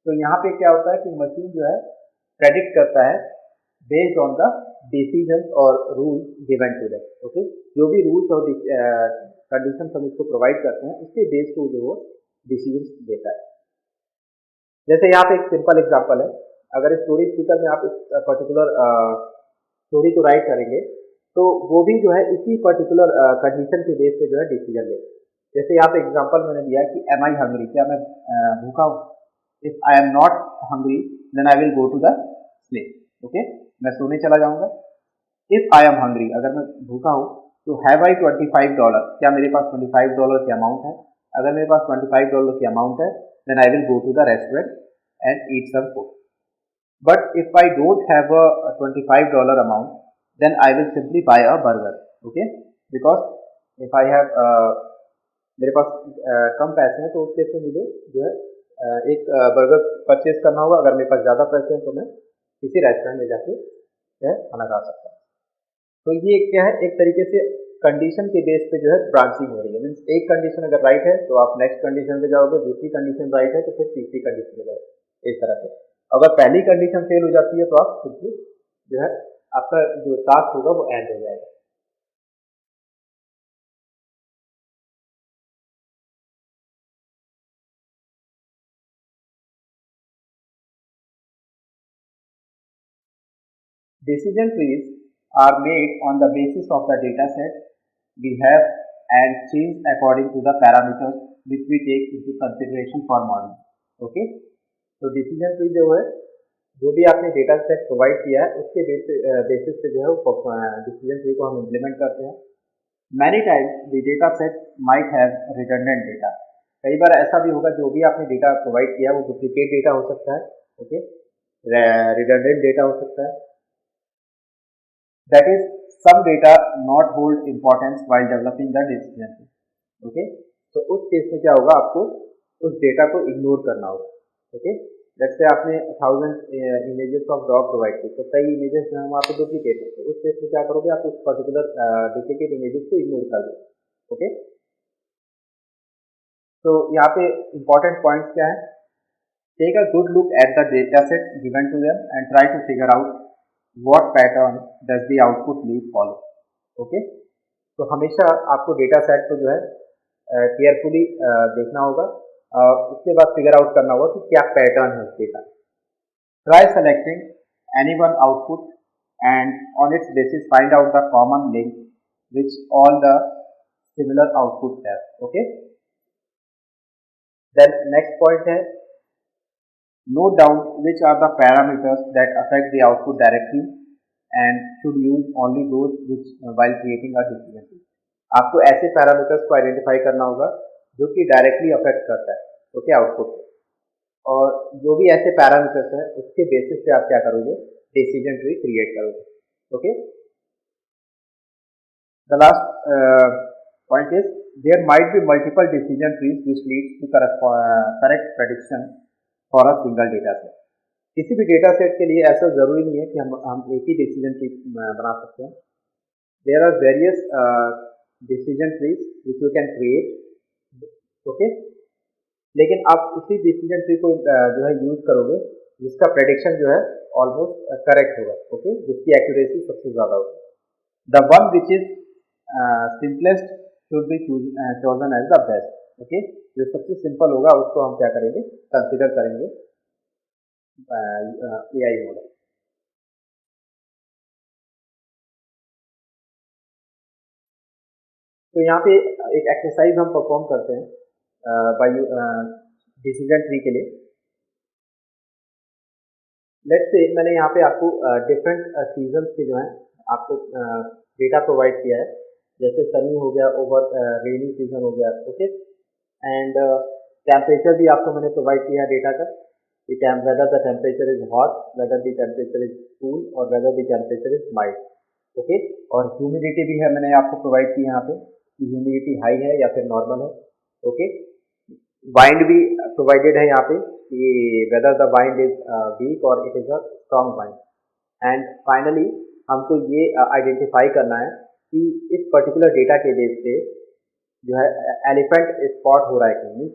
तो यहाँ पे क्या होता है कि मशीन जो है प्रेडिक्ट करता है based on the decision or rules given to that. Okay, जो भी रूल्स और कंडीशन हम उसको प्रोवाइड करते हैं उसके बेस पे जो वो डिसीजन देता है। जैसे यहाँ पे एक सिंपल एग्जांपल है, अगर स्टोरी स्पीकर में आप इस पर्टिकुलर स्टोरी को राइट करेंगे तो वो भी जो है इसी पर्टिकुलर कंडीशन के बेस पे जो है डिसीजन ले। जैसे यहाँ पे एग्जांपल मैंने दिया कि एम आई हंग्री, क्या मैं भूखा हूँ? If I am not hungry then I will go to the sleep. Okay, मैं सोने चला जाऊंगा। इफ आई एम हंग्री, अगर मैं भूखा हूँ तो हैव आई $25, क्या मेरे पास $25 की अमाउंट है? अगर मेरे पास $25 की अमाउंट है then I will go to the restaurant and eat some food. But if I don't have a $25 amount, then I will simply buy a burger. Okay, because if I have मेरे पास कम पैसे हैं तो उस केस में मुझे जो है एक बर्गर परचेज करना होगा। अगर मेरे पास ज़्यादा पैसे हैं तो मैं किसी रेस्टोरेंट में जाके जो है खाना खा सकता हूँ। तो ये क्या है, एक तरीके से कंडीशन के बेस पे जो है ब्रांचिंग हो रही है। मीन्स एक कंडीशन अगर राइट है तो आप नेक्स्ट कंडीशन पे जाओगे, दूसरी कंडीशन राइट है तो फिर तीसरी कंडीशन पे जाओगे, इस तरह से। अगर पहली कंडीशन फेल हो जाती है तो आप सिंपली जो है आपका जो टास्क होगा वो एंड हो जाएगा। Decision trees are made on the basis of the data set we have and change according to the parameters which we take into consideration for modeling. Okay, तो डिसीजन ट्री जो है जो भी आपने डेटा सेट प्रोवाइड किया है उसके बेसिस पे जो है वो डिसीजन ट्री को हम इम्प्लीमेंट करते हैं। Many times the data set might have redundant data. कई बार ऐसा भी होगा जो भी आपने डेटा प्रोवाइड किया वो डुप्लीकेट डेटा हो सकता है। ओके, रिडंडेंट डेटा हो सकता है। That is some data not hold importance while developing the decision tree. Okay, तो उस केस में क्या होगा, आपको उस डेटा को इग्नोर करना होगा। ओके, जैसे आपने 1000 इमेजेस ऑफ डॉग प्रोवाइड की तो कई इमेजेस जो है वहाँ पे डुप्लीकेट है, तो उस केस में क्या करोगे, आप उस पर्टिकुलर डुप्लीकेट इमेजेस को इग्नोर कर दो। ओके, तो यहाँ पे इंपॉर्टेंट पॉइंट्स क्या है, take a good look at the data set given to them and try to figure out what pattern does the output lead follow. Okay, तो हमेशा आपको डेटा सेट को जो है केयरफुली देखना होगा और उसके बाद फिगर आउट करना होगा कि क्या पैटर्न है उसके साथ। Try selecting any one output and on its basis find out the common link which all the similar output है। ओके, देन नेक्स्ट पॉइंट है note down which are the parameters that affect the output directly and should use only those which while creating a decision. आपको ऐसे पैरामीटर्स को आइडेंटिफाई करना होगा जो कि डायरेक्टली अफेक्ट करता है ओके आउटपुट को, और जो भी ऐसे पैरामीटर्स हैं उसके बेसिस पे आप क्या करोगे, डिसीजन ट्री क्रिएट करोगे। Okay, the last point is there might be multiple decision trees which leads to correct prediction for a single data set. किसी भी डेटा सेट के लिए ऐसा जरूरी नहीं है कि हम एक ही डिसीजन ट्री बना सकते हैं। There are various decision trees which you can create. Okay, लेकिन आप उसी डिसीजन ट्री को जो है यूज करोगे जिसका प्रेडिक्शन जो है ऑलमोस्ट करेक्ट होगा। ओके, जिसकी एक्यूरेसी सबसे ज़्यादा होगी। The one which is simplest should be chosen as the best. Okay, जो सबसे सिंपल होगा उसको हम क्या करेंगे, कंसिडर करेंगे एआई मॉडल। तो यहाँ पे एक एक्सरसाइज हम परफॉर्म करते हैं बाय डिसीजन ट्री के लिए। लेट्स से मैंने यहाँ पे आपको डिफरेंट सीजन के जो है आपको डेटा प्रोवाइड किया है, जैसे सनी हो गया, ओवर रेनी सीजन हो गया, ओके। एंड टेम्परेचर भी आपको मैंने प्रोवाइड किया है डेटा का, whether the temperature is hot, whether the temperature is cool और whether the temperature is mild, okay. और ह्यूमिडिटी भी है मैंने आपको प्रोवाइड की यहाँ पे, ह्यूमिडिटी हाई है या फिर नॉर्मल है, ओके। वाइंड भी प्रोवाइडेड है यहाँ पे कि whether the wind is weak और it is a strong wind. And finally हमको ये आइडेंटिफाई करना है कि इस पर्टिकुलर डेटा के बेस पे जो है एलिफेंट स्पॉट हो रहा है कि नहीं,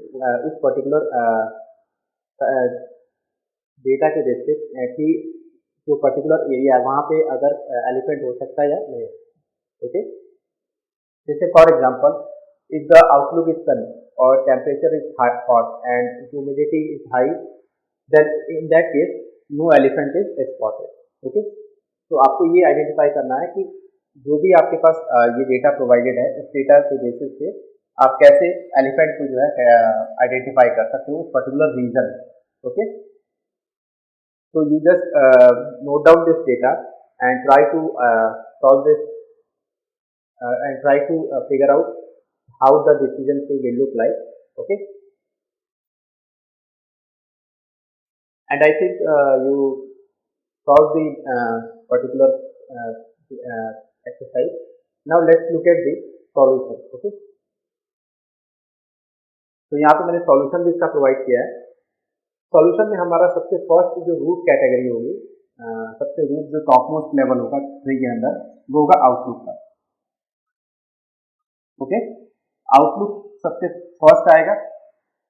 उस पर्टिकुलर डेटा के बेस पे कि जो पर्टिकुलर एरिया है वहाँ पे अगर एलिफेंट हो सकता है या नहीं, ओके। जैसे for example, if the outlook is sunny or temperature is hot and humidity is high, then in that case no elephant is spotted, okay। तो आपको ये आइडेंटिफाई करना है कि जो भी आपके पास ये डेटा प्रोवाइडेड है, इस डेटा के बेसिस पे आप कैसे एलिफेंट को जो है आइडेंटिफाई कर सकते हो उस पर्टिकुलर रीजन में, okay. So you just note down this data and try to solve this and try to figure out how the decision tree will look like, okay. And I think you solve the particular exercise. Now let's look at the solution, okay। तो यहाँ पे मैंने सॉल्यूशन भी इसका प्रोवाइड किया है। सॉल्यूशन में हमारा सबसे फर्स्ट जो रूट कैटेगरी होगी, सबसे रूट जो टॉप मोस्ट लेवल होगा ट्री के अंदर, वो होगा आउटलुक का, ओके। आउटलुक सबसे फर्स्ट आएगा।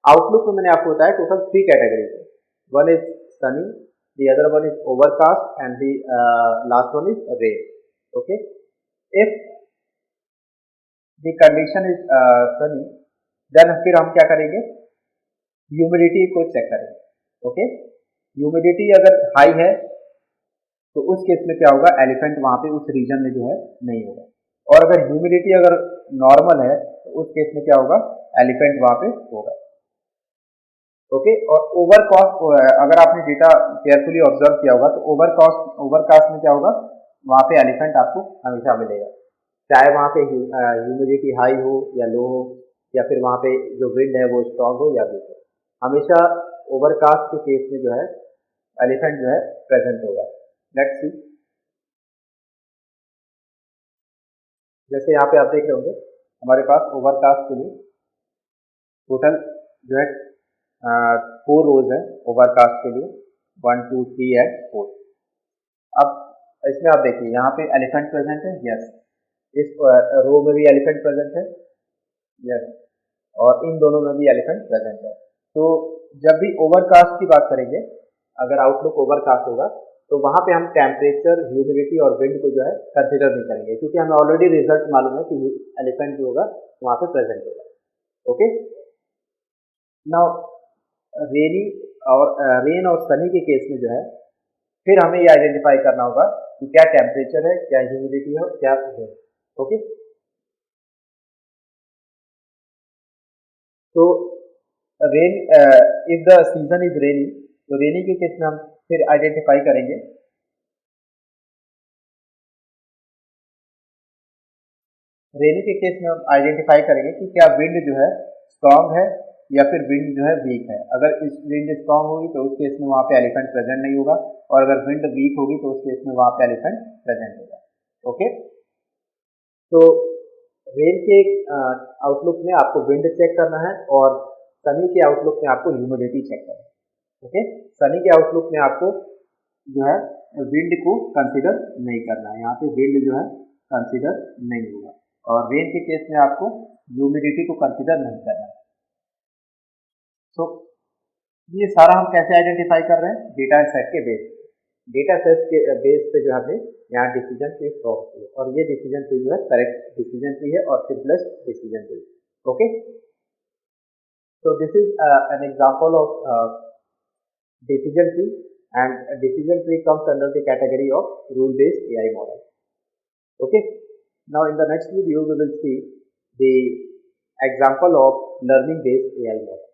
आउटलुक में मैंने आपको बताया टोटल 3 कैटेगरी है, one is sunny, the other one is overcast and the last one is rain, okay. If the condition is sunny, then फिर हम क्या करेंगे, ह्यूमिडिटी को चेक करेंगे, ओके। ह्यूमिडिटी अगर हाई है तो उस केस में क्या होगा, एलिफेंट वहां पे उस रीजन में जो है नहीं होगा। और अगर ह्यूमिडिटी अगर नॉर्मल है तो उस केस में क्या होगा, एलिफेंट वहां पे होगा, ओके। और ओवरकास्ट, अगर आपने डेटा केयरफुली ऑब्जर्व किया होगा तो ओवरकास्ट में क्या होगा, वहां पे एलिफेंट आपको हमेशा मिलेगा, चाहे वहां पे ह्यूमिडिटी हाई हो या लो हो, या फिर वहां पे जो विंड है वो स्ट्रांग हो या वीक हो, हमेशा ओवरकास्ट के केस में जो है एलिफेंट जो है प्रेजेंट होगा। लेट्स सी, जैसे यहाँ पे आप देख रहे होंगे हमारे पास ओवरकास्ट के लिए टोटल जो है 4 रोज है ओवरकास्ट के लिए, 1 2 3 एंड 4। अब इसमें आप देखिए यहाँ पे एलिफेंट प्रेजेंट है, यस। इस रो में भी एलिफेंट प्रेजेंट है, यस। और इन दोनों में भी एलिफेंट प्रेजेंट है। तो जब भी ओवरकास्ट की बात करेंगे, अगर आउटलुक ओवरकास्ट होगा तो वहां पे हम टेम्परेचर, ह्यूमिडिटी और विंड को जो है कंसिडर नहीं करेंगे, क्योंकि हमें ऑलरेडी रिजल्ट मालूम है कि एलिफेंट जो होगा वहां पे प्रेजेंट होगा, ओके। नाउ रेन और सनी के केस में जो है फिर हमें ये आइडेंटिफाई करना होगा कि क्या टेम्परेचर है, क्या ह्यूमिडिटी है, क्या विंड, ओके। तो rain, if the season is rainy, तो रेनी के केस में हम फिर आइडेंटिफाई करेंगे कि क्या विंड जो है स्ट्रांग है या फिर विंड जो है वीक है। अगर इस विंड स्ट्रांग होगी तो उस केस में वहां पे एलिफेंट प्रेजेंट नहीं होगा, और अगर विंड वीक होगी तो उस केस में वहां पे एलिफेंट प्रेजेंट होगा, ओके। तो रेन के आउटलुक में आपको विंड चेक करना है और सनी के आउटलुक में आपको ह्यूमिडिटी चेक करना है, ओके। सनी के आउटलुक में आपको जो है विंड को कंसीडर नहीं करना है, यहाँ पे विंड जो है कंसीडर नहीं होगा, और रेन के केस में आपको ह्यूमिडिटी को कंसीडर नहीं करना है। सो ये सारा हम कैसे आइडेंटिफाई कर रहे हैं, डेटा सेट के बेस पे। डेटा सेट के बेस पे जो हमने यहाँ डिसीजन ट्री फॉर्म किया, और ये डिसीजन ट्री जो है करेक्ट डिसीजन ट्री है और simplest decision tree, okay. So this is an example of decision tree, and decision tree comes under the category of rule based AI model, okay. Now in the next video we will see the example of learning based AI model.